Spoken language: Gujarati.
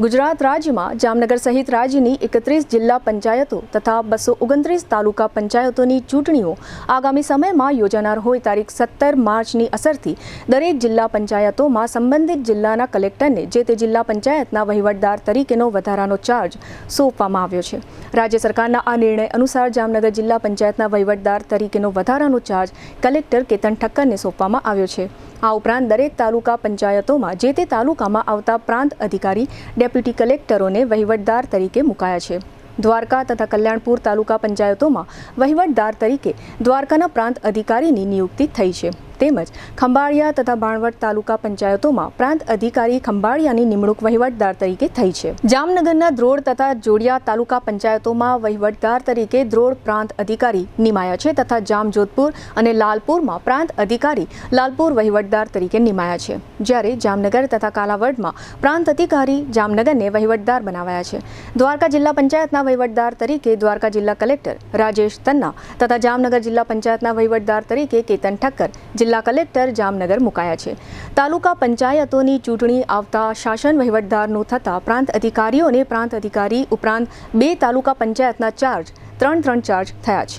ગુજરાત રાજ્યમાં જામનગર સહિત રાજ્યની 31 જિલ્લા પંચાયતો તથા 229 તાલુકા પંચાયતોની ચૂંટણીઓ આગામી સમયમાં યોજાનાર હોય તારીખ 17 માર્ચની અસરથી દરેક જિલ્લા પંચાયતોમાં સંબંધિત જિલ્લાના કલેક્ટરને જે તે જિલ્લા પંચાયતના વહીવટદાર તરીકેનો વધારાનો ચાર્જ સોંપવામાં આવ્યો છે। રાજ્ય સરકારના આ નિર્ણય અનુસાર જામનગર જિલ્લા પંચાયતના વહીવટદાર તરીકેનો વધારાનો ચાર્જ કલેક્ટર કેતન ઠક્કરને સોંપવામાં આવ્યો છે। આ ઉપરાંત દરેક તાલુકા પંચાયતોમાં જે તે તાલુકામાં આવતા પ્રાંત અધિકારી ડેપ્યુટી કલેક્ટરોને વહીવટદાર તરીકે મુકાયા છે। દ્વારકા તથા કલ્યાણપુર તાલુકા પંચાયતોમાં વહીવટદાર તરીકે દ્વારકાના પ્રાંત અધિકારીની નિયુક્તિ થઈ છે। તેમજ ખંભાળિયા તથા બાણવડ તાલુકા પંચાયતોમાં પ્રાંત અધિકારી ખંભાળિયાની નિમણૂક વહીવટદાર તરીકે થઈ છે। જામનગરના ધ્રોળ તથા જોડિયા તાલુકા પંચાયતોમાં વહીવટદાર તરીકે ધ્રોળ પ્રાંત અધિકારી નિમાયા છે તથા જામજોધપુર અને લાલપુરમાં પ્રાંત અધિકારી લાલપુર વહીવટદાર તરીકે નિમાયા છે, જ્યારે જામનગર તથા કાલાવડમાં પ્રાંત અધિકારી જામનગરને વહીવટદાર બનાવાયા છે। દ્વારકા જિલ્લા પંચાયતના વહીવટદાર તરીકે દ્વારકા જિલ્લા કલેક્ટર રાજેશ તન્ના તથા જામનગર જિલ્લા પંચાયતના વહીવટદાર તરીકે કેતન ઠક્કર જિલ્લા કલેક્ટર જામનગર મુકાયા છે। તાલુકા પંચાયતોની ચૂંટણી આવતા શાસન વહીવટદારનું થતા પ્રાંત અધિકારીઓને પ્રાંત અધિકારી ઉપરાંત 2 તાલુકા પંચાયતના ચાર્જ 3 ચાર્જ થયા છે।